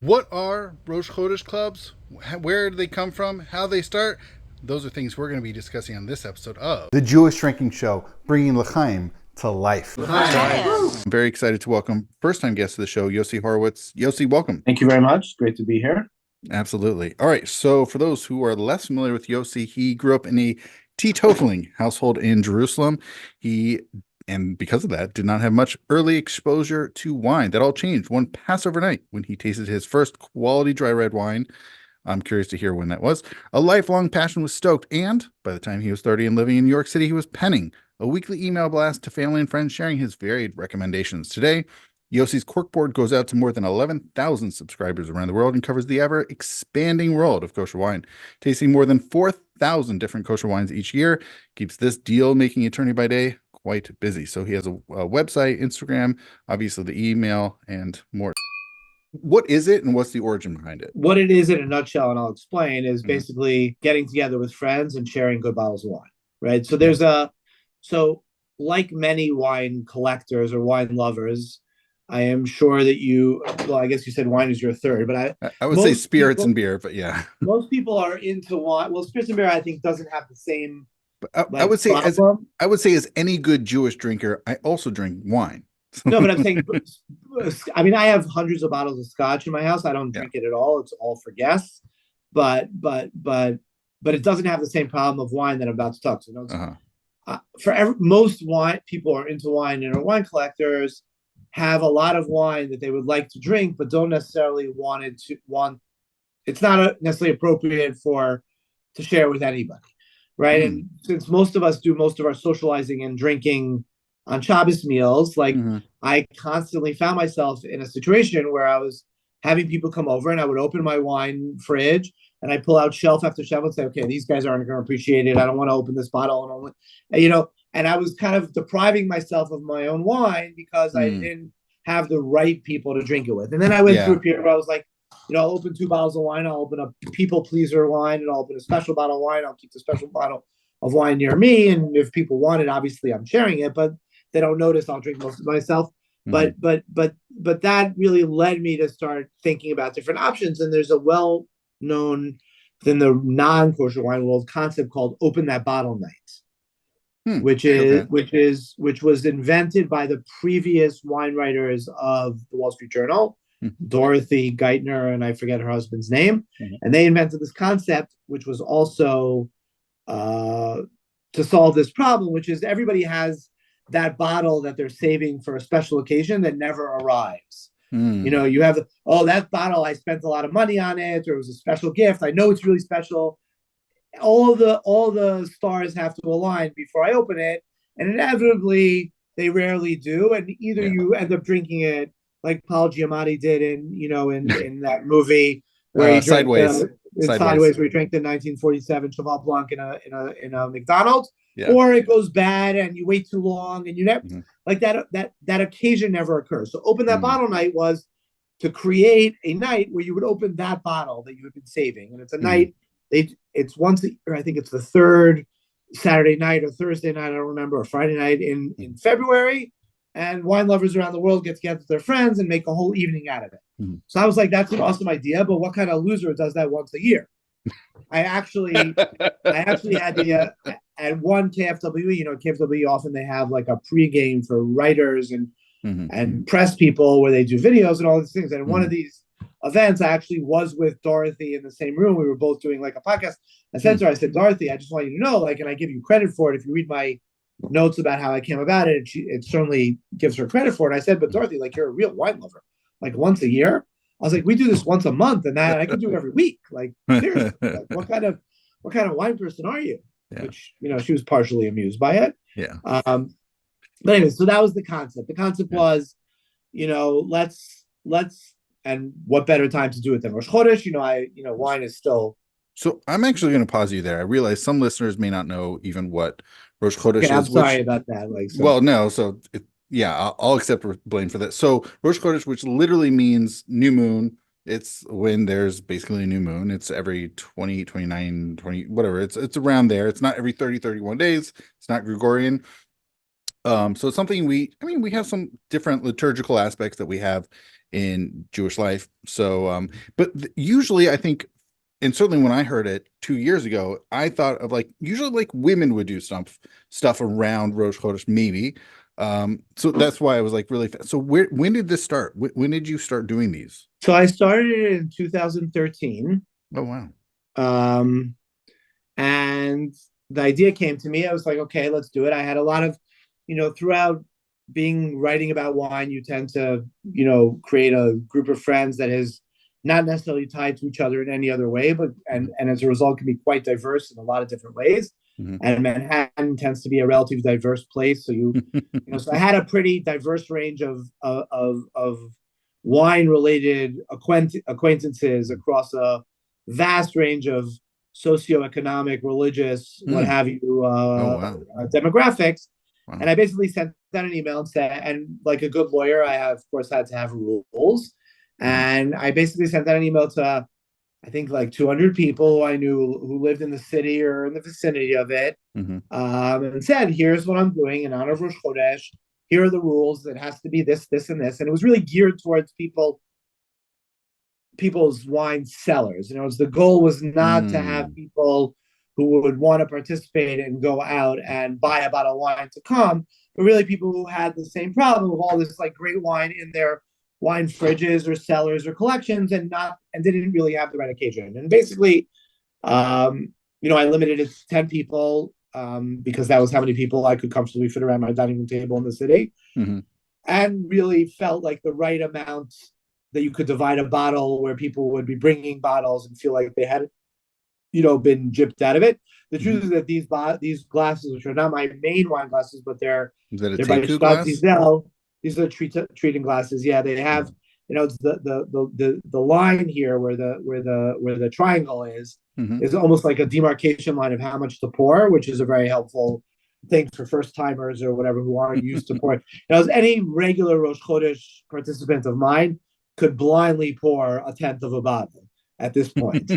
What are Rosh Chodesh Clubs? Where do they come from? How they start? Those are things we're going to be discussing on this episode of The Jewish Drinking Show, bringing L'chaim to life. I'm very excited to welcome first-time guest of the show, Yossie Horwitz. Yossie, welcome. Thank you very much. Great to be here. Absolutely. All right. So for those who are less familiar with Yossi, he grew up in a teetotaling household in Jerusalem. And because of that, did not have much early exposure to wine. That all changed one Passover night when he tasted his first quality dry red wine. I'm curious to hear when that was. A lifelong passion was stoked, and by the time he was 30 and living in New York City, he was penning a weekly email blast to family and friends sharing his varied recommendations. Today, Yossi's Corkboard goes out to more than 11,000 subscribers around the world and covers the ever-expanding world of kosher wine, tasting more than 4,000 different kosher wines each year, keeps this deal-making attorney by day quite busy. So he has a website, Instagram, obviously the email, and more. What is it, and what's the origin behind it? What it is in a nutshell, and I'll explain, is basically getting together with friends and sharing good bottles of wine, right? So like many wine collectors or wine lovers, I am sure that I guess you said wine is your third, but I would say spirits and beer, but yeah. Most people are into wine. Well, spirits and beer, I think, doesn't have the same. I would say, as any good Jewish drinker, I also drink wine. No, but I'm saying, I mean, I have hundreds of bottles of scotch in my house. I don't drink it at all. It's all for guests. But it doesn't have the same problem of wine that I'm about to talk to. Most wine people are into wine and are wine collectors, have a lot of wine that they would like to drink, but don't necessarily want. It's not necessarily appropriate to share with anybody, right? And since most of us do most of our socializing and drinking on Shabbos meals, I constantly found myself in a situation where I was having people come over and I would open my wine fridge and I pull out shelf after shelf and say, okay, these guys aren't going to appreciate it. I don't want to open this bottle. And I was kind of depriving myself of my own wine because I didn't have the right people to drink it with. And then I went through a period where I was like, I'll open 2 bottles of wine. I'll open a people pleaser wine and I'll open a special bottle of wine. I'll keep the special bottle of wine near me. And if people want it, obviously I'm sharing it, but they don't notice, I'll drink most of myself. But that really led me to start thinking about different options. And there's a well-known in the non-kosher wine world concept called open that bottle night, which was invented by the previous wine writers of the Wall Street Journal, Dorothy Geithner, and I forget her husband's name. And they invented this concept, which was also to solve this problem, which is everybody has that bottle that they're saving for a special occasion that never arrives. You have that bottle, I spent a lot of money on it, or it was a special gift. I know it's really special. All the stars have to align before I open it, and inevitably they rarely do. And either you end up drinking it like Paul Giamatti did in that movie where he drank Sideways, where he drank the 1947 Cheval Blanc in a McDonald's. Yeah. Or it goes bad and you wait too long and you never like that occasion never occurs. So open that bottle night was to create a night where you would open that bottle that you had been saving. And it's a night, it's once or I think it's the third Saturday night or Thursday night, I don't remember, or Friday night in February. And wine lovers around the world get together with their friends and make a whole evening out of it. So I was like, that's an awesome idea, but what kind of loser does that once a year? I actually had the at one KFW. KFW often they have like a pregame for writers and press people where they do videos and all these things. And one of these events, I actually was with Dorothy in the same room. We were both doing like a podcast. I said to her, I said, Dorothy, I just want you to know, and I give you credit for it. If you read my notes about how I came about it, it certainly gives her credit for it. And I said, but Dorothy, you're a real wine lover. Once a year. I was like, we do this once a month, and I could do it every week. Seriously, what kind of wine person are you? Yeah. Which she was partially amused by it. Yeah. But anyway, so that was the concept. The concept was, let's, and what better time to do it than Rosh Chodesh? Wine is still. So I'm actually going to pause you there. I realize some listeners may not know even what Rosh Chodesh is. I'm sorry about that. Well, no, so. I'll accept blame for that. So Rosh Chodesh, which literally means new moon, it's when there's basically a new moon. It's every 20, 29, 20, whatever. It's around there. It's not every 30, 31 days. It's not Gregorian. So it's something we have some different liturgical aspects that we have in Jewish life. So, but usually I think, and certainly when I heard it 2 years ago, I thought of like usually like women would do stuff around Rosh Chodesh, maybe. So that's why I was like really. So when did this start? When did you start doing these? So I started it in 2013. Oh wow. Um, and the idea came to me. I was like, okay, let's do it. I had a lot of, throughout being writing about wine, you tend to, create a group of friends that is not necessarily tied to each other in any other way, but and as a result can be quite diverse in a lot of different ways. Mm-hmm. And Manhattan tends to be a relatively diverse place. So so I had a pretty diverse range of wine related acquaintances across a vast range of socioeconomic, religious, what have you, Oh wow. demographics. Wow. And I basically sent out an email and said, and like a good lawyer, I have, of course, had to have rules. And I basically sent out an email to, I think, like 200 people who I knew who lived in the city or in the vicinity of it, and said, here's what I'm doing in honor of Rosh Chodesh. Here are the rules. It has to be this, this, and this. And it was really geared towards people's wine cellars. The goal was not to have people who would want to participate and go out and buy a bottle of wine to come, but really people who had the same problem of all this like great wine in their wine fridges or cellars or collections and didn't really have the right occasion. And basically, I limited it to 10 people because that was how many people I could comfortably fit around my dining room table in the city, and really felt like the right amount that you could divide a bottle where people would be bringing bottles and feel like they had, been gypped out of it. The truth is that these glasses, which are not my main wine glasses, but they're by Teku Stadt glass? Zizel. These are treating glasses. Yeah, they have, it's the line here where the triangle is almost like a demarcation line of how much to pour, which is a very helpful thing for first timers or whatever who aren't used to pouring. As any regular Rosh Chodesh participant of mine could blindly pour a tenth of a bottle at this point.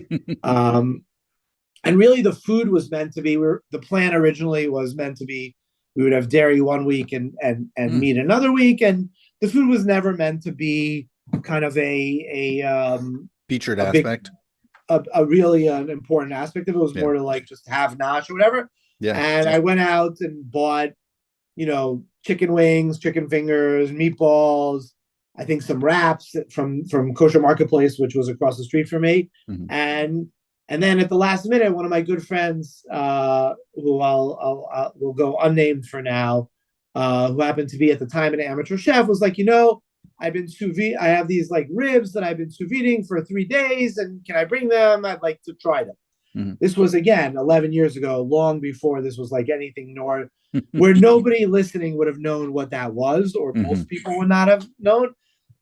And really the food was meant to be, the plan originally was meant to be, we would have dairy one week and meat another week. And the food was never meant to be kind of a featured aspect. A really an important aspect of it. Was more to like just have nosh or whatever. Yeah. And I went out and bought, chicken wings, chicken fingers, meatballs, I think some wraps from Kosher Marketplace, which was across the street from me. And then at the last minute, one of my good friends, who I'll will go unnamed for now, who happened to be at the time an amateur chef, was like, I've been sous vide. I have these like ribs that I've been sous videing for 3 days, and can I bring them? I'd like to try them. This was again 11 years ago, long before this was like anything, where nobody listening would have known what that was, or most people would not have known.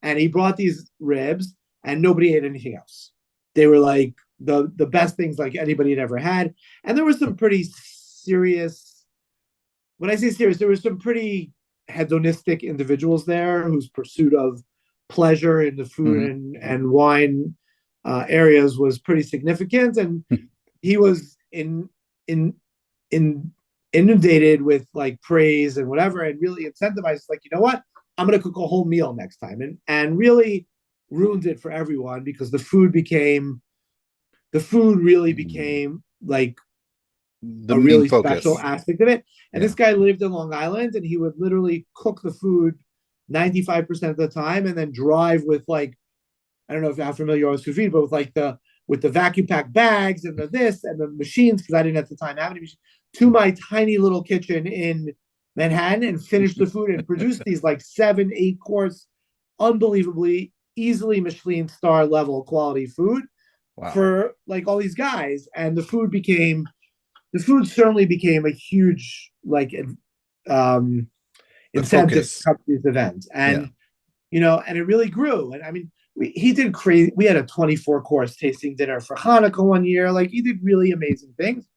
And he brought these ribs, and nobody ate anything else. They were like the best things like anybody had ever had. And there was some pretty serious, when I say serious, there were some pretty hedonistic individuals there whose pursuit of pleasure in the food and wine areas was pretty significant. And he was inundated with like praise and whatever, and really incentivized, like, what? I'm going to cook a whole meal next time. And really ruined it for everyone, because the food really became like the a really focus. Special aspect of it. And this guy lived in Long Island, and he would literally cook the food 95% of the time, and then drive with like, I don't know if you're familiar with sous vide, but with the vacuum pack bags and the this and the machines, because I didn't at the time have any machines, to my tiny little kitchen in Manhattan, and finish the food and produce these like 7-8 course, unbelievably easily Michelin star level quality food for like all these guys. And the food certainly became a huge like incentive to come to these events. And and it really grew. And I mean, he did crazy. We had a 24 course tasting dinner for Hanukkah one year. Like, he did really amazing things,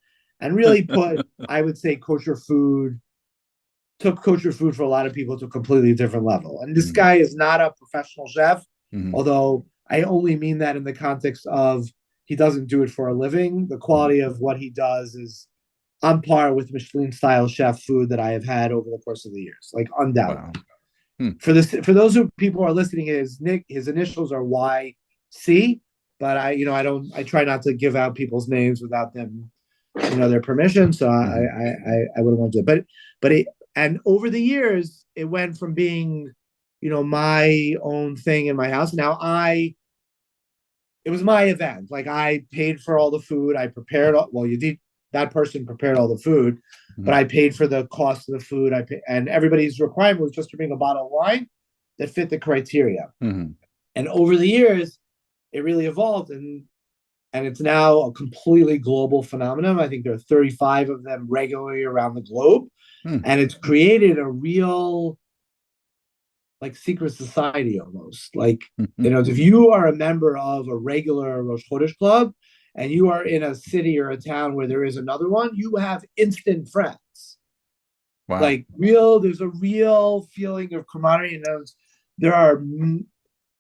and really put, I would say, took kosher food for a lot of people to a completely different level. And this guy is not a professional chef, although I only mean that in the context of he doesn't do it for a living. The quality of what he does is on par with Michelin style chef food that I have had over the course of the years, like undoubtedly. For those who people are listening, his initials are YC, but I try not to give out people's names without them, their permission. So I wouldn't want to, and over the years, it went from being, my own thing in my house. Now it was my event. Like, I paid for all the food. I prepared that person prepared all the food, but I paid for the cost of the food. And everybody's requirement was just to bring a bottle of wine that fit the criteria. And over the years, it really evolved, and it's now a completely global phenomenon. I think there are 35 of them regularly around the globe, and it's created a real, like, secret society almost. Like, if you are a member of a regular Rosh Chodesh club and you are in a city or a town where there is another one, you have instant friends. Wow. Like, there's a real feeling of camaraderie. And there are,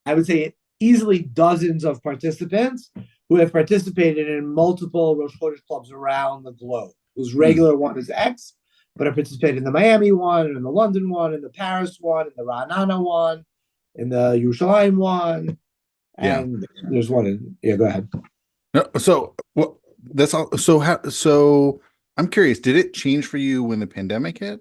I would say, easily dozens of participants who have participated in multiple Rosh Chodesh clubs around the globe. Whose regular one is X, but I participated in the Miami one, and in the London one, and the Paris one, and the Ra'anana one, and the Yerushalayim one, and there's one in. Yeah, go ahead. No, so that's all. So I'm curious. Did it change for you when the pandemic hit?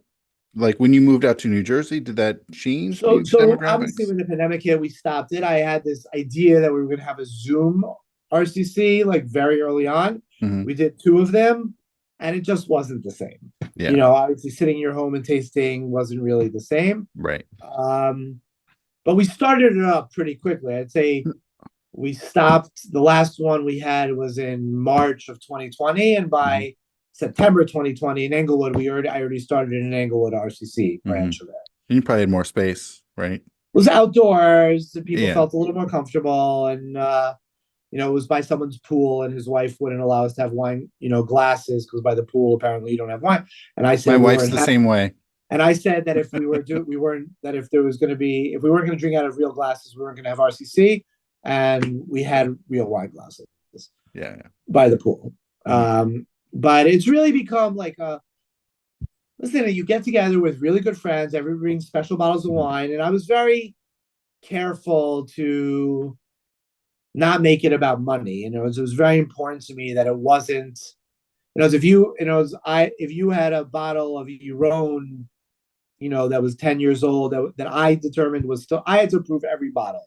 Like, when you moved out to New Jersey, did that change? So obviously, when the pandemic hit, we stopped it. I had this idea that we were going to have a Zoom RCC, like, very early on. We did 2 of them, and it just wasn't the same. Yeah. Obviously, sitting in your home and tasting wasn't really the same. Right. But we started it up pretty quickly. I'd say we stopped. The last one we had was in March of 2020, and by September 2020 in Englewood, I already started in an Englewood RCC branch of it. You probably had more space, right? It was outdoors, and people felt a little more comfortable, and it was by someone's pool, and his wife wouldn't allow us to have wine, glasses, because by the pool apparently you don't have wine. And I said, my wife's the same way. And I said that if we weren't going to drink out of real glasses, we weren't going to have RCC, and we had real wine glasses. By the pool. But it's really become like listen, you get together with really good friends, everybody brings special bottles of wine, and I was very careful to not make it about money. It was very important to me that it wasn't, if you had a bottle of Euron, that was 10 years old, that I determined was still, I had to approve every bottle.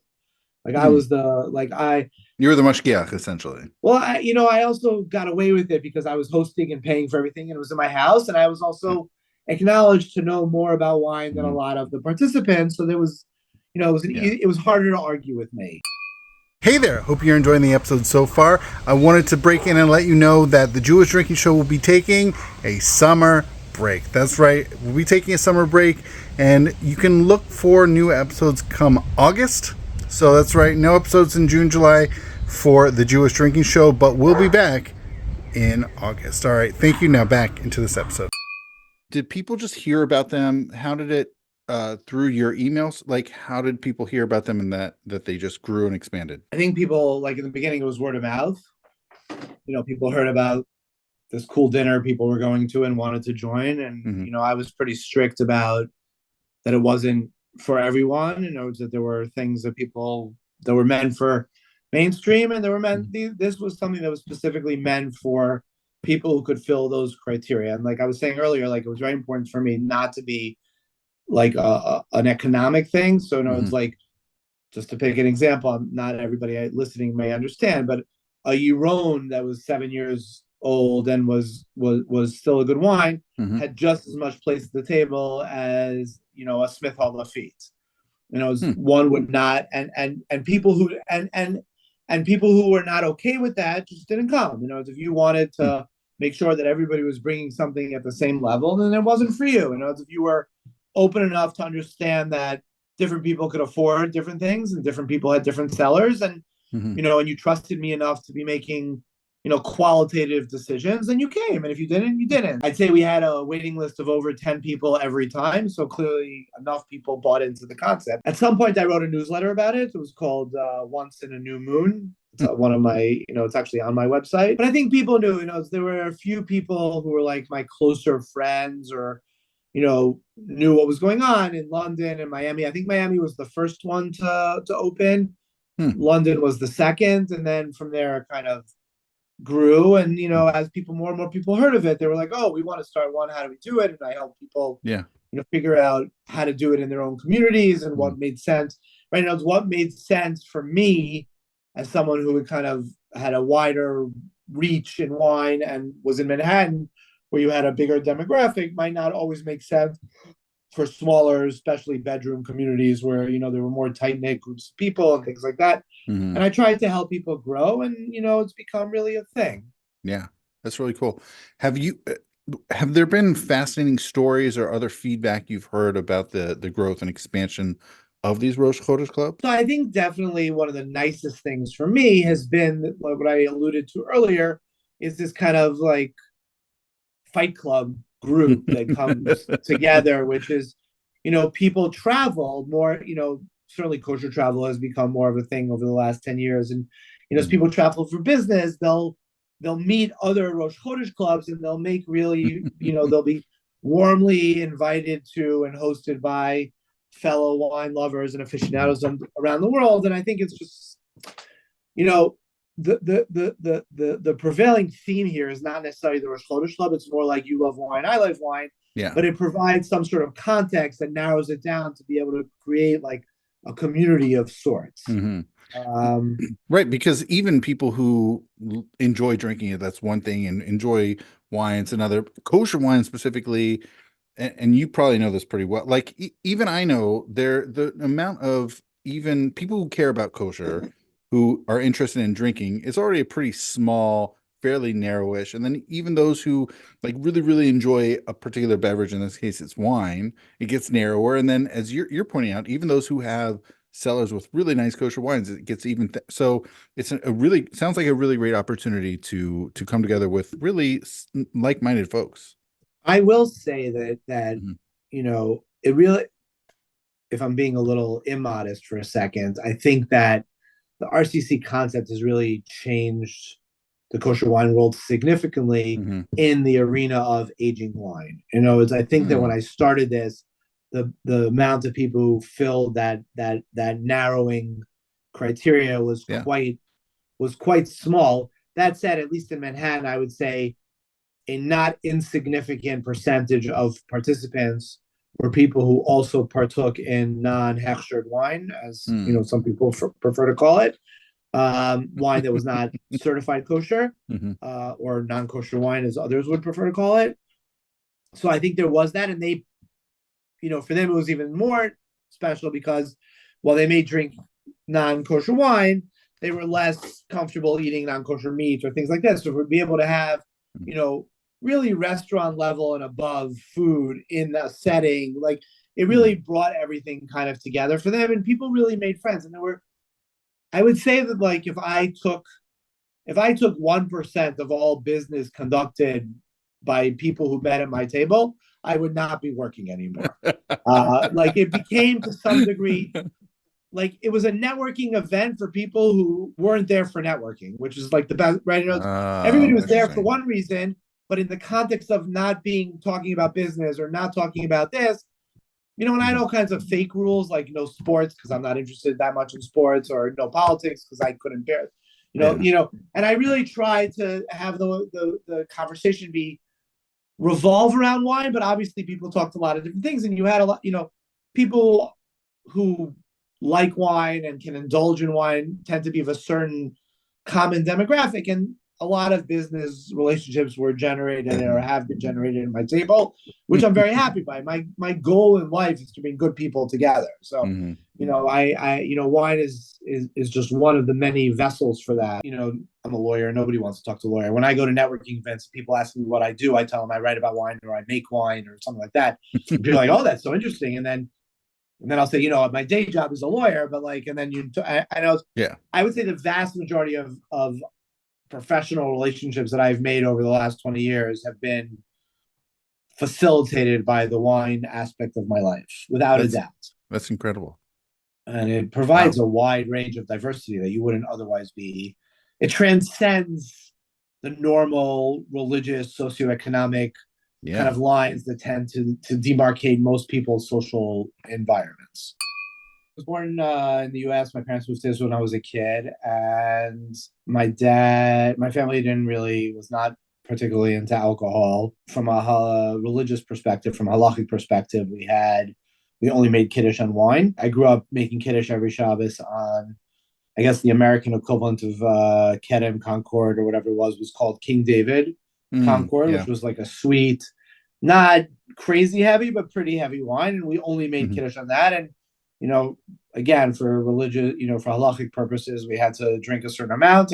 Like, I was you were the mashgiach, essentially. Well, I also got away with it because I was hosting and paying for everything, and it was in my house, and I was also acknowledged to know more about wine than a lot of the participants. So there was, it was harder to argue with me. Hey there, hope you're enjoying the episode so far. I wanted to break in and let you know that the Jewish Drinking Show will be taking a summer break. That's right, we'll be taking a summer break, and you can look for new episodes come August. So that's right, no episodes in June, July for the Jewish Drinking Show, but we'll be back in August. All right, thank you. Now back into this episode. Did people just hear about them? How did it, through your emails? Like, how did people hear about them, and that they just grew and expanded? I think people, like, in the beginning, it was word of mouth. People heard about this cool dinner people were going to and wanted to join. And, I was pretty strict about that it wasn't for everyone. That there were things that were meant for mainstream, and this was something that was specifically meant for people who could fill those criteria. And like I was saying earlier, like, it was very important for me not to be like an economic thing. So it's like, just to pick an example, not everybody listening may understand, but a Euron that was 7 years old and was still a good wine had just as much place at the table as a Smith Hall Lafitte. One would not, and people who and people who were not okay with that just didn't come. If you wanted to make sure that everybody was bringing something at the same level, then it wasn't for you. If you were open enough to understand that different people could afford different things and different people had different sellers, and and you trusted me enough to be making qualitative decisions, then you came. And if you didn't, you didn't. I'd say we had a waiting list of over 10 people every time. So clearly enough people bought into the concept. At some point, I wrote a newsletter about it. It was called Once in a New Moon. It's one of my, it's actually on my website. But I think people knew, there were a few people who were like my closer friends, or knew what was going on in London and Miami. I think Miami was the first one to open. London was the second, and then from there it kind of grew. And as more and more people heard of it, they were like, "Oh, we want to start one. How do we do it?" And I help people, figure out how to do it in their own communities and what made sense. Right now, what made sense for me as someone who kind of had a wider reach in wine and was in Manhattan, where you had a bigger demographic, might not always make sense for smaller, especially bedroom communities where there were more tight knit groups of people and things like that. And I tried to help people grow, and it's become really a thing. Yeah, that's really cool. Have there been fascinating stories or other feedback you've heard about the growth and expansion of these Rosh Chodesh clubs? So I think definitely one of the nicest things for me has been what I alluded to earlier, is this kind of like Fight Club group that comes together, which is, people travel more, certainly kosher travel has become more of a thing over the last 10 years. And, as people travel for business, they'll meet other Rosh Chodesh clubs, and they'll make really, they'll be warmly invited to and hosted by fellow wine lovers and aficionados around the world. And I think it's just, the prevailing theme here is not necessarily the Rosh Chodesh Club. It's more like you love wine, I love wine. Yeah. But it provides some sort of context that narrows it down to be able to create like a community of sorts. Right, because even people who enjoy drinking it, that's one thing, and enjoy wines, another. Kosher wine specifically, and you probably know this pretty well. Like even I know the amount of even people who care about kosher, who are interested in drinking, is already a pretty small, fairly narrowish. And then even those who like really, really enjoy a particular beverage, in this case it's wine, it gets narrower. And then as you're pointing out, even those who have cellars with really nice kosher wines, it gets even so it's a really sounds like a really great opportunity to come together with really like-minded folks. I will say that it really, if I'm being a little immodest for a second, I think that the RCC concept has really changed the kosher wine world significantly in the arena of aging wine. I think that when I started this, the amount of people who filled that narrowing criteria was quite small. That said, at least in Manhattan, I would say a not insignificant percentage of participants were people who also partook in non-hechshered wine, as some people prefer to call it, wine that was not certified kosher, or non-kosher wine, as others would prefer to call it. So I think there was that, and they, for them it was even more special because while they may drink non-kosher wine, they were less comfortable eating non-kosher meats or things like that. So we'd be able to have, really restaurant level and above food in a setting, like it really brought everything kind of together for them, and people really made friends. And I would say that like if I took 1% of all business conducted by people who met at my table, I would not be working anymore. Like it became to some degree, like it was a networking event for people who weren't there for networking, which is like the best, right? Everybody was there for one reason, but in the context of not talking about business or not talking about this, and I had all kinds of fake rules, like no sports because I'm not interested that much in sports, or no politics because I couldn't bear, and I really tried to have the conversation revolve around wine, but obviously people talked a lot of different things, and you had a lot, people who like wine and can indulge in wine tend to be of a certain common demographic, and a lot of business relationships were generated or have been generated at my table, which I'm very happy by. My goal in life is to bring good people together. So, wine is just one of the many vessels for that. I'm a lawyer. Nobody wants to talk to a lawyer. When I go to networking events, people ask me what I do. I tell them I write about wine, or I make wine, or something like that. People are like, "Oh, that's so interesting." And then I'll say, my day job is a lawyer, but like, and then I know, I would say the vast majority of professional relationships that I've made over the last 20 years have been facilitated by the wine aspect of my life, without a doubt. That's incredible. And it provides a wide range of diversity that you wouldn't otherwise be. It transcends the normal religious, socioeconomic kind of lines that tend to demarcate most people's social environments. I was born in the U.S. My parents moved to Israel when I was a kid, and my family was not particularly into alcohol. From a religious perspective, from a halachic perspective, we only made kiddush on wine. I grew up making kiddush every Shabbos on, I guess the American equivalent of Kedem Concord or whatever it was called King David Concord, which was like a sweet, not crazy heavy, but pretty heavy wine. And we only made kiddush on that. And, again, for religious, for halachic purposes, we had to drink a certain amount.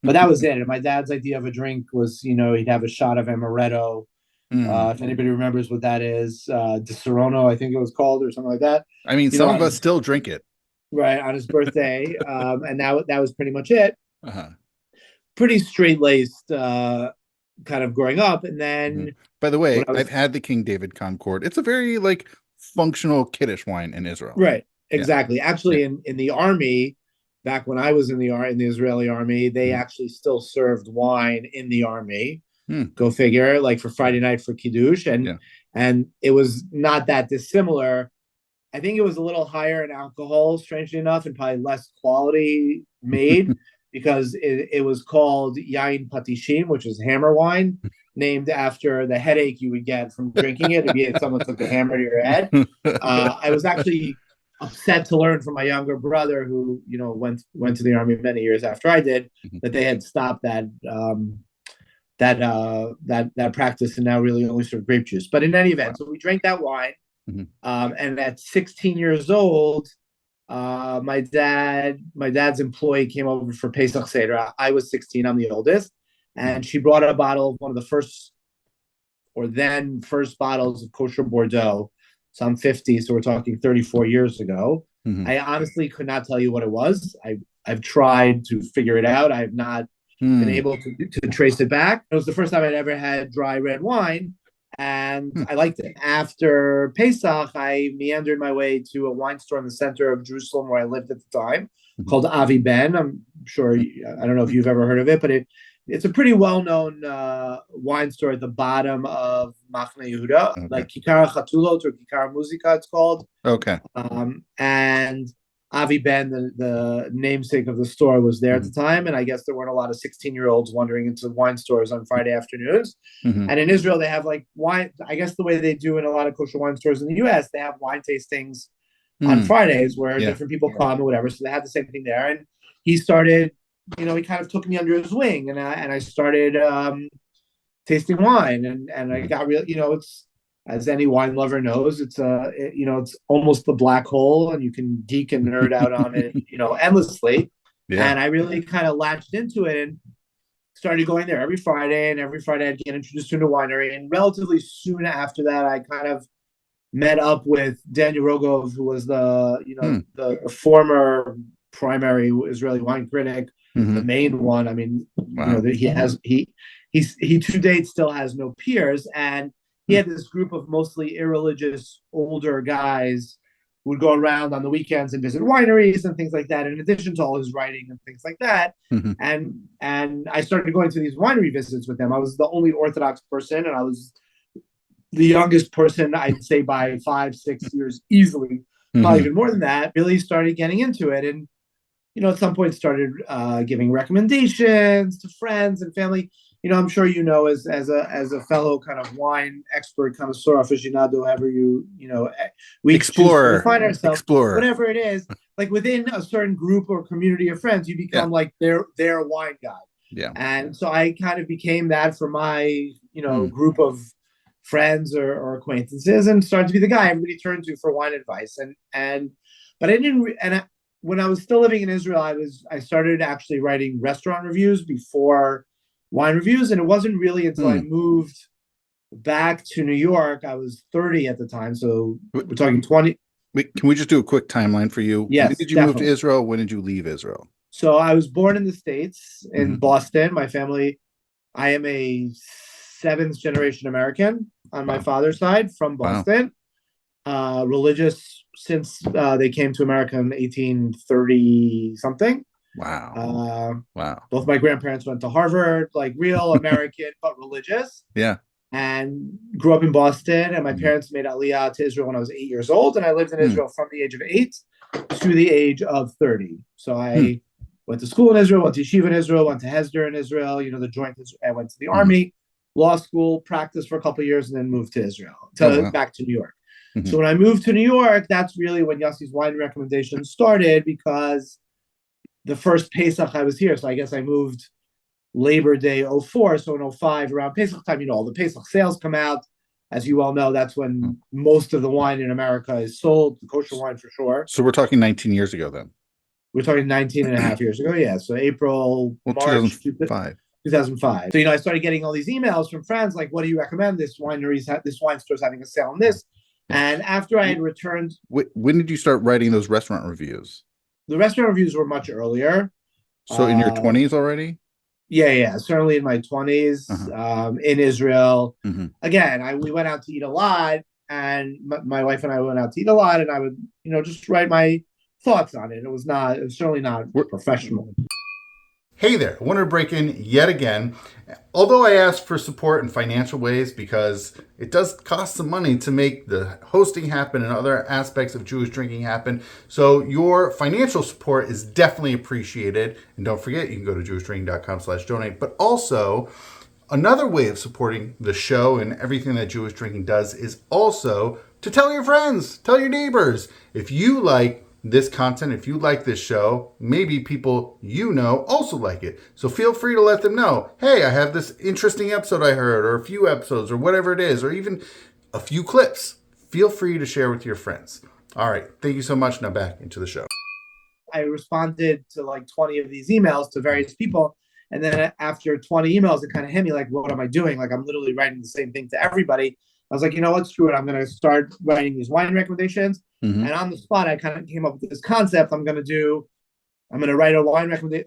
But that was it. And my dad's idea of a drink was, he'd have a shot of amaretto. If anybody remembers what that is, Di Serono, I think it was called, or something like that. I mean, some of us still drink it. Right, on his birthday. And that was pretty much it. Pretty straight-laced kind of growing up. And then... By the way, I've had the King David Concord. It's a very, functional kiddush wine in Israel. Right, exactly. Actually, in the army, back when I was in the Israeli army, they actually still served wine in the army. Go figure, for Friday night for Kiddush. And it was not that dissimilar. I think it was a little higher in alcohol, strangely enough, and probably less quality made because it was called Yain Patishim, which is hammer wine, named after the headache you would get from drinking it if someone took a hammer to your head. I was actually upset to learn from my younger brother, who went to the army many years after I did, that they had stopped that practice and now really only serve grape juice. But in any event, so we drank that wine. And at 16 years old, my dad's employee came over for Pesach Seder. I was 16, I'm the oldest, and she brought a bottle of one of the first bottles of kosher Bordeaux. So I'm 50, so we're talking 34 years ago. I honestly could not tell you what it was. I've tried to figure it out. I have not been able to trace it back. It was the first time I'd ever had dry red wine. And I liked it. After Pesach, I meandered my way to a wine store in the center of Jerusalem where I lived at the time, called Avi Ben. I'm sure, I don't know if you've ever heard of it, but it's a pretty well-known wine store at the bottom of Machne Yehuda, like Kikar Chatulot or Kikar Muzika, it's called. Okay. And Avi Ben, the namesake of the store, was there at the time. And I guess there weren't a lot of 16-year-olds wandering into wine stores on Friday afternoons. And in Israel, they have wine. I guess the way they do in a lot of kosher wine stores in the U.S., they have wine tastings on Fridays where different people come or whatever. So they had the same thing there. And he started, he kind of took me under his wing, and I started tasting wine. And I got real, it's, as any wine lover knows, it's it's almost the black hole, and you can geek and nerd out on it, endlessly. And I really kind of latched into it and started going there every Friday. And every Friday I'd get introduced to a winery. And relatively soon after that, I kind of met up with Daniel Rogov, who was the former primary Israeli wine critic, the main one. I mean, he to date still has no peers, and he had this group of mostly irreligious older guys who would go around on the weekends and visit wineries and things like that, in addition to all his writing and things like that. And I started going to these winery visits with them. I was the only Orthodox person, and I was the youngest person, I'd say, by 5-6 years easily, probably even more than that. Really started getting into it, and at some point started giving recommendations to friends and family. I'm sure as a fellow kind of wine expert, connoisseur, aficionado, however we explorer, find ourselves, whatever it is, within a certain group or community of friends, you become their wine guy. Yeah. And so I kind of became that for my group of friends or acquaintances, and started to be the guy everybody turned to for wine advice. But I didn't. When I was still living in Israel, I started actually writing restaurant reviews before wine reviews, and it wasn't really until I moved back to New York. I was 30 at the time, so we're talking 20. Wait, can we just do a quick timeline for you? Yes, when did you move to Israel? When did you leave Israel? So I was born in the States, in Boston. My family, I am a 7th generation American on my father's side from Boston. Religious since they came to America in 1830 something. Wow. Both my grandparents went to Harvard, real American, but religious. Yeah. and grew up in Boston. And my Mhm. parents made Aliyah to Israel when I was 8 years old. And I lived in Hmm. Israel from the age of 8 to the age of 30. So Hmm. I went to school in Israel, went to yeshiva in Israel, went to Hesder in Israel, the joint. I went to the Hmm. army, law school, practiced for a couple of years, and then moved to Israel, Oh, wow. back to New York. Hmm. So when I moved to New York, that's really when Yossie's wine recommendations started, because the first Pesach I was here. So I guess I moved Labor Day '04. So in '05, around Pesach time, all the Pesach sales come out. As you all know, that's when most of the wine in America is sold, the kosher wine for sure. So we're talking 19 years ago then. We're talking 19 and a half years ago. Yeah. So April, Well, March 2005. 2005. So, I started getting all these emails from friends like, what do you recommend? This wine store's having a sale on this. And after I had returned. When did you start writing those restaurant reviews? The restaurant reviews were much earlier. So in your 20s already? Yeah, certainly in my 20s, in Israel. Mm-hmm. Again, we went out to eat a lot, and my wife and I went out to eat a lot, and I would, just write my thoughts on it. It was certainly not professional. Hey there, I want to break in yet again. Although I asked for support in financial ways because it does cost some money to make the hosting happen and other aspects of Jewish drinking happen. So your financial support is definitely appreciated. And don't forget, you can go to jewishdrinking.com/donate. But also, another way of supporting the show and everything that Jewish Drinking does is also to tell your friends, tell your neighbors. If you like this content, if you like this show, maybe people also like it. So feel free to let them know, hey, I have this interesting episode I heard, or a few episodes, or whatever it is, or even a few clips. Feel free to share with your friends. All right, thank you so much. Now back into the show. I responded to like 20 of these emails to various people. And then after 20 emails, it kind of hit me like, what am I doing? Like, I'm literally writing the same thing to everybody. I was like, you know what, screw it. I'm going to start writing these wine recommendations. Mm-hmm. And on the spot, I kind of came up with this concept. I'm going to write a wine recommendation.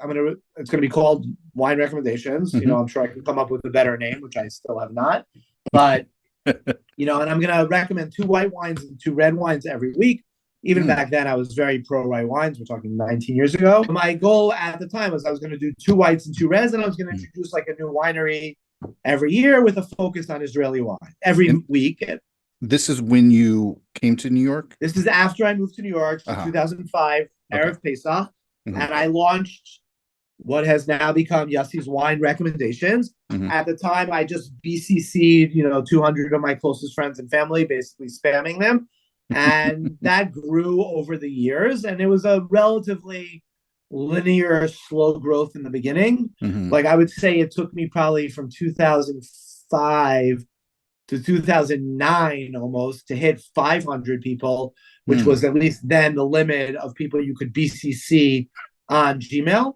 It's going to be called Wine Recommendations. Mm-hmm. I'm sure I can come up with a better name, which I still have not. But, and I'm going to recommend 2 white wines and 2 red wines every week. Even back then, I was very pro white wines. We're talking 19 years ago. My goal at the time was I was going to do 2 whites and 2 reds, and I was going to introduce like a new winery every year with a focus on Israeli wine every week. This is when you came to New York? This is after I moved to New York, so 2005, Erev Pesach, and I launched what has now become Yossie's Wine Recommendations. At the time, I just BCC'd, 200 of my closest friends and family, basically spamming them. And that grew over the years, and it was a relatively linear, slow growth in the beginning. Like I would say it took me probably from 2005 to 2009 almost to hit 500 people, which was at least then the limit of people you could BCC on Gmail.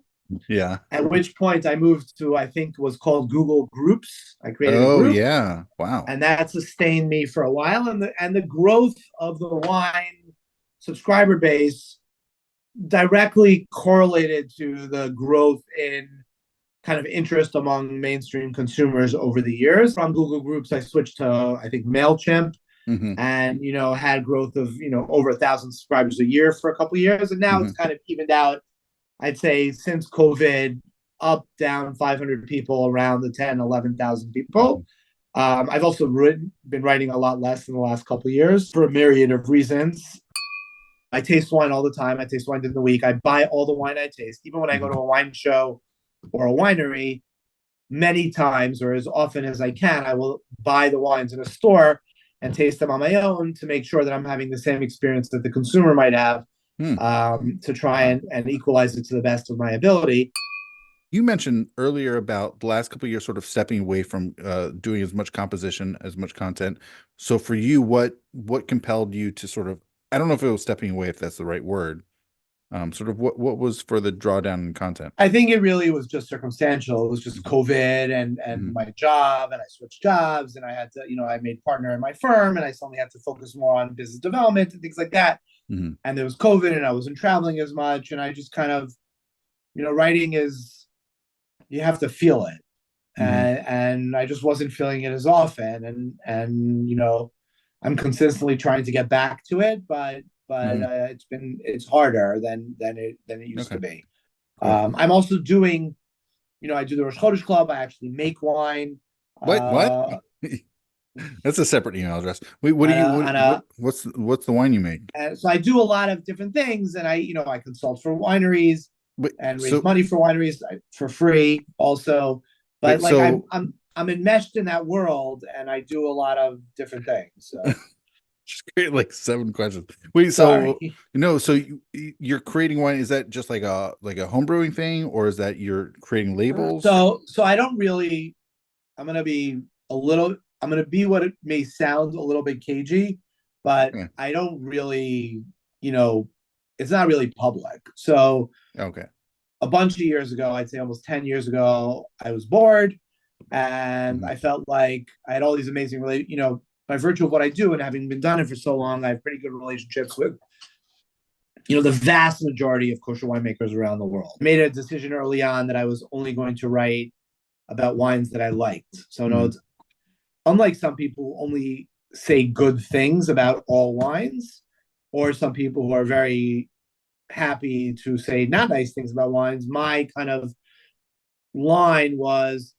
Yeah. At which point I moved to, I think was called Google Groups. I created a group. Oh, yeah. Wow. And that sustained me for a while. And the growth of the wine subscriber base directly correlated to the growth in kind of interest among mainstream consumers over the years. From Google Groups, I switched to, I think, MailChimp, and, had growth of, over 1,000 subscribers a year for a couple of years. And now it's kind of evened out. I'd say since COVID, up, down 500 people, around the 10, 11,000 people. I've also been writing a lot less in the last couple of years for a myriad of reasons. I taste wine all the time. I taste wine in the week. I buy all the wine I taste. Even when I go to a wine show or a winery, many times or as often as I can, I will buy the wines in a store and taste them on my own to make sure that I'm having the same experience that the consumer might have. To try and equalize it to the best of my ability. You mentioned earlier about the last couple of years sort of stepping away from doing as much composition, as much content. So for you, what compelled you to sort of, I don't know if it was stepping away, if that's the right word, sort of what was for the drawdown in content? I think it really was just circumstantial. It was just COVID and my job, and I switched jobs, and I had to, I made partner in my firm, and I suddenly had to focus more on business development and things like that. And there was COVID, and I wasn't traveling as much, and I just kind of, writing is, you have to feel it, and I just wasn't feeling it as often, and I'm consistently trying to get back to it, but it's harder than it used to be. Cool. I'm also doing, I do the Rosh Chodesh Club. I actually make wine. What? That's a separate email address. Wait, what on do you a, on a what's the wine you make? and so I do a lot of different things, and I consult for wineries Wait, and raise so money for wineries for free also. But wait, like so I'm enmeshed in that world, and I do a lot of different things. So just create like 7 questions. Wait, so sorry. so you're creating wine. Is that just like a home brewing thing, or is that you're creating labels? So I don't really. I'm gonna be a little. I'm gonna be what it may sound a little bit cagey, but Okay. I don't really. You know, it's not really public. So Okay. a bunch of years ago, I'd say almost 10 years ago, I was bored and Mhm. I felt like I had all these amazing by virtue of what I do and having been done it for so long, I have pretty good relationships with, the vast majority of kosher winemakers around the world. I made a decision early on that I was only going to write about wines that I liked. So no, Mhm. it's unlike some people who only say good things about all wines, or some people who are very happy to say not nice things about wines. My kind of line was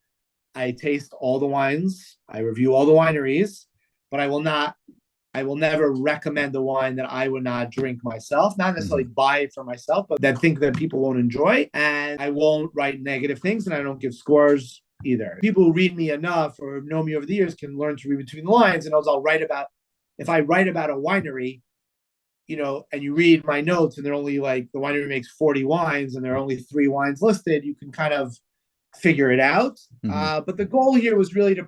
I taste all the wines, I review all the wineries, but I will never recommend a wine that I would not drink myself, not necessarily Mhm. buy it for myself, but that think that people won't enjoy. And I won't write negative things and I don't give scores either. People who read me enough or know me over the years can learn to read between the lines. And I'll write about, if I write about a winery, and you read my notes and they're only like the winery makes 40 wines and there are only 3 wines listed, you can kind of figure it out. Mhm. But the goal here was really to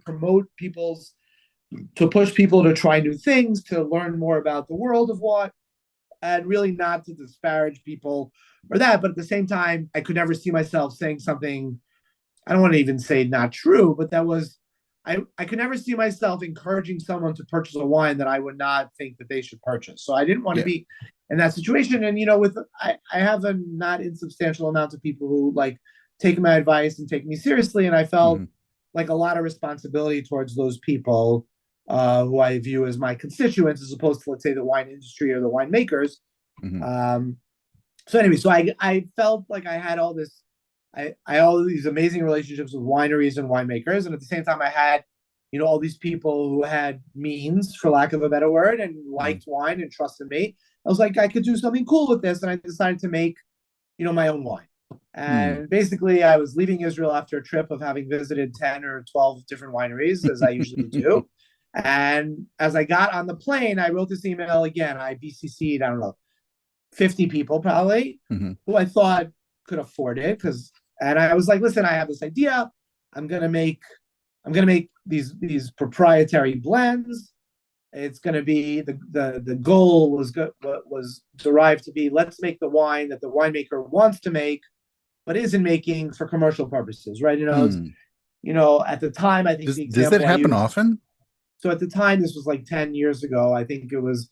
push people to try new things, to learn more about the world of wine, and really not to disparage people or that. But at the same time, I could never see myself saying something, I don't want to even say not true, but I could never see myself encouraging someone to purchase a wine that I would not think that they should purchase. So I didn't want to Yeah. be in that situation. And I have a not insubstantial amount of people who like take my advice and take me seriously. And I felt Mhm. like a lot of responsibility towards those people who I view as my constituents, as opposed to, let's say, the wine industry or the winemakers. Mhm. Um, so anyway, so I felt like I had I had all these amazing relationships with wineries and winemakers, and at the same time, I had all these people who had means, for lack of a better word, and Mhm. liked wine and trusted me. I was like, I could do something cool with this, and I decided to make my own wine. Mhm. And basically, I was leaving Israel after a trip of having visited 10 or 12 different wineries, as I usually do. And as I got on the plane, I wrote this email again. I BCC'd, I don't know, 50 people probably Mhm. who I thought could afford it. And I was like, listen, I have this idea. I'm gonna make I'm gonna make these proprietary blends. It's gonna be the goal was derived to be, let's make the wine that the winemaker wants to make, but isn't making for commercial purposes, right? Hmm. At the time, I think the Does that example I happen used. often? So at the time, this was like 10 years ago. I think it was,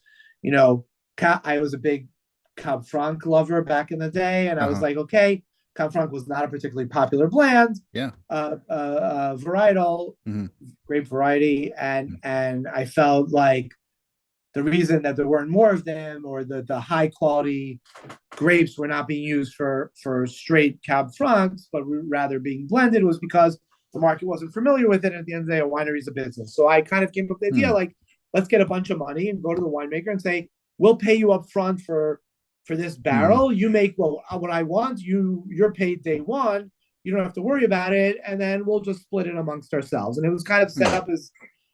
I was a big Cab Franc lover back in the day. And I was Uh-huh. like, okay, Cab Franc was not a particularly popular blend, Yeah. varietal, Mhm. grape variety. And I felt like the reason that there weren't more of them, or the high quality grapes were not being used for straight Cab Francs, but rather being blended, was because the market wasn't familiar with it. And at the end of the day, a winery is a business. So I kind of came up with the idea, Hmm. like, let's get a bunch of money and go to the winemaker and say, we'll pay you up front for this Mhm. barrel. You make what I want. You're paid day one. You don't have to worry about it, and then we'll just split it amongst ourselves. And it was kind of set Hmm. up as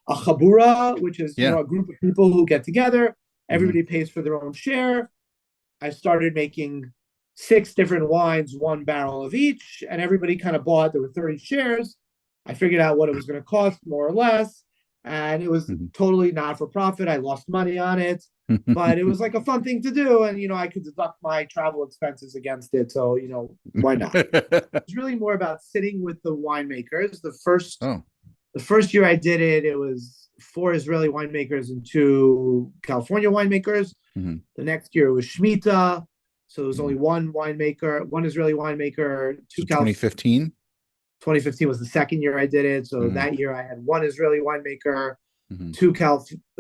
a chabura, which is Yeah. a group of people who get together. Mhm. Everybody pays for their own share. I started making 6 different wines, 1 barrel of each, and everybody kind of bought. There were 30 shares. I figured out what it was going to cost, more or less, and it was Mhm. totally not for profit. I lost money on it, but it was like a fun thing to do, and I could deduct my travel expenses against it. So why not? It's really more about sitting with the winemakers. Oh. The first year I did it, it was 4 Israeli winemakers and 2 California winemakers. Mhm. The next year it was Shemitah. So there was only Mhm. one winemaker, one Israeli winemaker, So 2015. 2015 was the second year I did it. So Mhm. that year I had one Israeli winemaker, Mhm.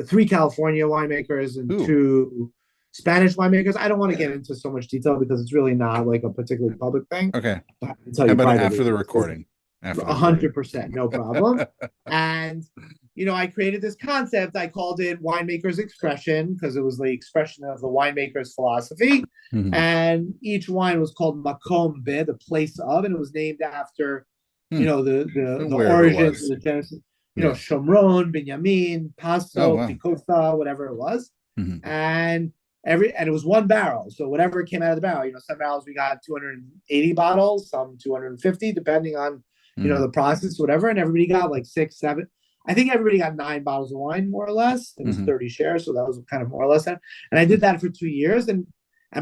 3 California winemakers, and Ooh. 2 Spanish winemakers. I don't want to get into so much detail because it's really not like a particularly public thing. Okay. I can tell How you about privately. after the recording? After the recording. 100%, no problem. And I created this concept. I called it Winemaker's Expression because it was the expression of the winemaker's philosophy. Mhm. And each wine was called Makom Be, the place of, and it was named after, Hmm. the Wherever it origins was. of the genesis, Yeah. Shomron, Binyamin, Oh, Paso, wow. Picosa, whatever it was. Mhm. And it was one barrel. So whatever came out of the barrel, some barrels we got 280 bottles, some 250, depending on, Mhm. the process, whatever. And everybody got like 6, 7. I think everybody got 9 bottles of wine, more or less. It was Mhm. 30 shares, so that was kind of more or less that. And I did that for 2 years. And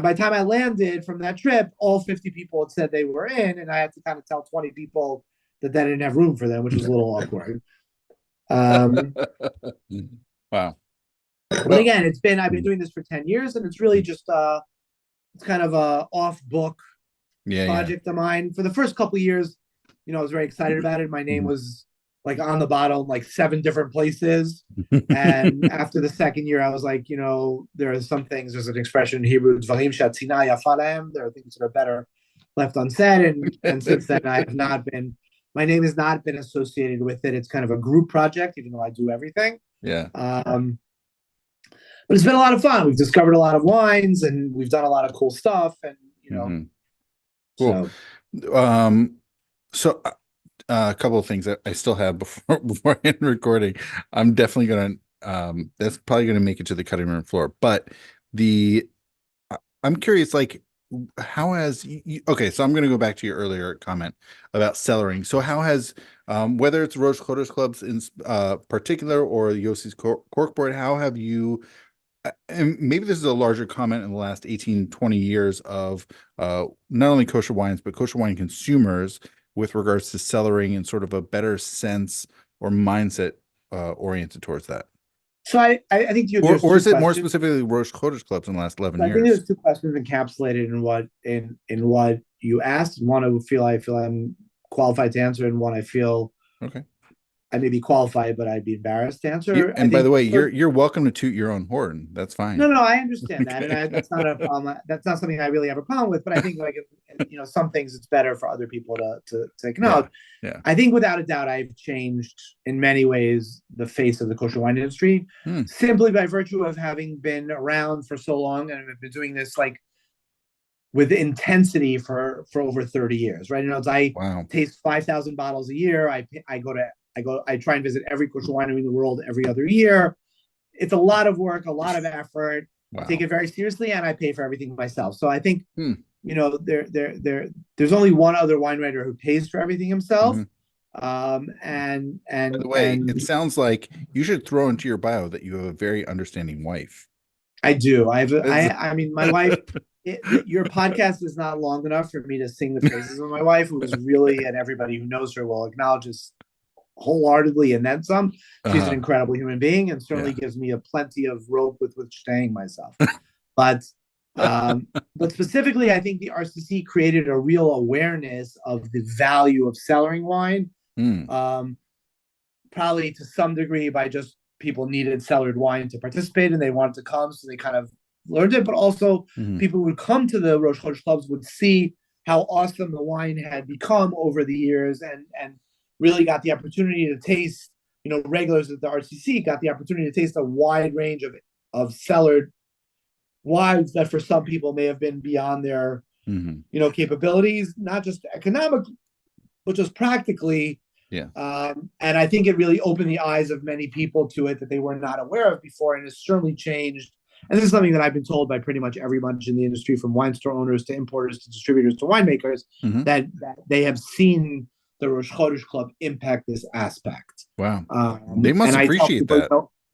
by the time I landed from that trip, all 50 people had said they were in, and I had to kind of tell 20 people that they didn't have room for them, which was a little awkward. Wow. But Well, again, I've been doing this for 10 years, and it's really just it's kind of a off book yeah. project of mine. For the first couple of years, I was very excited about it. My name Mhm. was like on the bottle in like 7 different places. And after the second year, I was like, there are some things, there's an expression in Hebrew, Dvarim she'atzina yafa lahem. There are things that are better left unsaid. And since then, my name has not been associated with it. It's kind of a group project, even though I do everything. Yeah. But it's been a lot of fun. We've discovered a lot of wines and we've done a lot of cool stuff. And, Mhm. Cool. so. So a couple of things that I still have before I end recording. I'm definitely gonna that's probably gonna make it to the cutting room floor. But the I'm curious, like, how has okay, so I'm gonna go back to your earlier comment about cellaring. So how has whether it's Rosh Chodesh Clubs in particular or Yossie's Corkboard, how have you and maybe this is a larger comment in the last 18, 20 years of not only kosher wines, but kosher wine consumers with regards to cellaring and sort of a better sense or mindset oriented towards that? So I think there's Or two is it more questions. specifically Rosh Chodesh Clubs in the last 11 So I think years? there's two questions encapsulated in what you asked. One I feel I'm qualified to answer, and one I feel Okay. I may be qualified, but I'd be embarrassed to You, answer. I and by think the way, the first. you're welcome to toot your own horn. That's No, fine. no, I understand that, and Okay. that's not a problem. That's not something I really have a problem with. But I think like some things it's better for other people to acknowledge. Yeah. Yeah. I think without a doubt I've changed in many ways the face of the kosher wine industry Hmm. simply by virtue of having been around for so long and have been doing this like with intensity for over 30 years, right? I Wow. taste 5,000 bottles a year. I try and visit every kosher winery in the world every other year. It's a lot of work, a lot of effort. I take Wow. it very seriously, and I pay for everything myself. So I think Hmm. there's only one other wine writer who pays for everything himself. Hmm. And By and the way, and it sounds like you should throw into your bio that you have a very understanding wife. I do. That's- I mean, my wife. Your podcast is not long enough for me to sing the praises of my wife, who is really, and everybody who knows her will acknowledge this wholeheartedly and then some. She's an uh-huh. incredible human being and certainly Yeah. gives me a plenty of rope with which to hang myself. But but specifically, I think the RCC created a real awareness of the value of cellaring wine, Hmm. um, probably to some degree by just people needed cellared wine to participate and they wanted to come, so they kind of learned it. But also, Hmm. people would come to the Rosh Chodesh clubs would see how awesome the wine had become over the years, and really got the opportunity to taste. Regulars at the RCC got the opportunity to taste a wide range of cellared wines that for some people may have been beyond their Hmm. capabilities, not just economically, but just practically. Yeah. And I think it really opened the eyes of many people to it that they were not aware of before, and it's certainly changed. And this is something that I've been told by pretty much every bunch in the industry, from wine store owners to importers to distributors to winemakers, Hmm. that they have seen the Rosh Chodesh Club impact this aspect. Wow. They must And I tell appreciate people,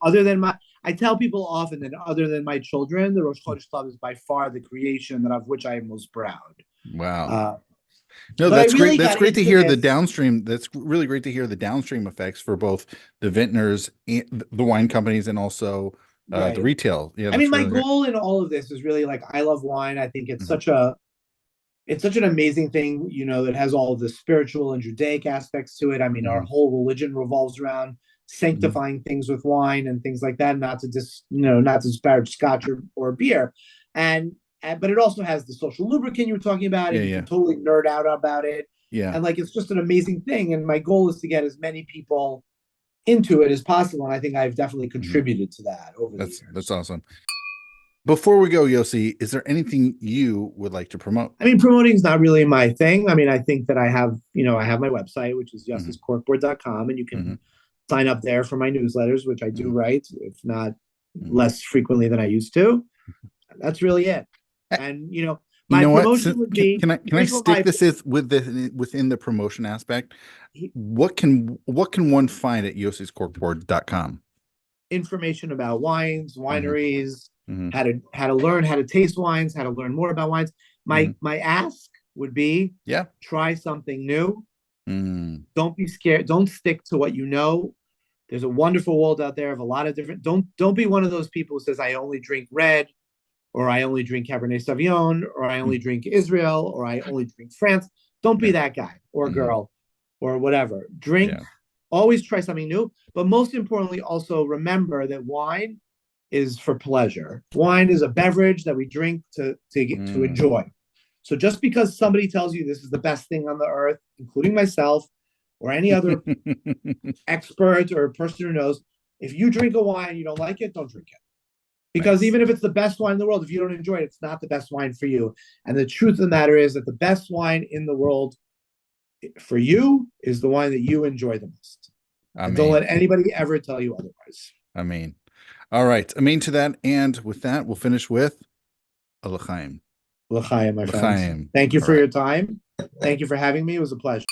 that. I tell people often that other than my children, the Rosh Chodesh Club is by far the creation that of which I am most proud. Wow. Uh, No, but I that's great. really That's got great to into hear the this. downstream. That's really great to hear the downstream effects for both the vintners and the wine companies and also the Right. retail. Yeah, I mean, that's my really great. goal in all of this is really like I love wine. I think Mhm. it's such an amazing thing, that has all of the spiritual and Judaic aspects to it. I mean, our Mhm. whole religion revolves around Mhm. sanctifying things with wine and things like that, not to disparage scotch or beer. But it also has the social lubricant you were talking about, Yeah, and you can yeah, totally nerd out about it. yeah. And like it's just an amazing thing. And my goal is to get as many people into it as possible. And I think I've definitely contributed to that over the years. That's awesome. Before we go, Yossi, is there anything you would like to promote? I mean, promoting is not really my thing. I mean, I think that I have my website, which is justicecorkboard.com, and you can sign up there for my newsletters, which I do write, if not less frequently than I used to. That's really it. And my promotion would be. Can I stick this within the promotion aspect? What can one find at yossiescorkboard.com? Information about wines, wineries, how to learn how to taste wines, how to learn more about wines. My ask would be, try something new. Don't be scared. Don't stick to what you know. There's a wonderful world out there of a lot of different. Don't be one of those people who says I only drink red, or I only drink Cabernet Sauvignon, or I only drink Israel, or I only drink France. Don't be that guy or girl or whatever. Drink. Always try something new, but most importantly, also remember that wine is for pleasure. Wine is a beverage that we drink to enjoy. So just because somebody tells you this is the best thing on the earth, including myself or any other expert or person who knows, if you drink a wine and you don't like it, don't drink it. Because even if it's the best wine in the world, if you don't enjoy it, it's not the best wine for you. And the truth of the matter is that the best wine in the world for you is the wine that you enjoy the most. And don't let anybody ever tell you otherwise. All right. To that. And with that, we'll finish with L'chaim. L'chaim, my friends. Thank you for your time. Thank you for having me. It was a pleasure.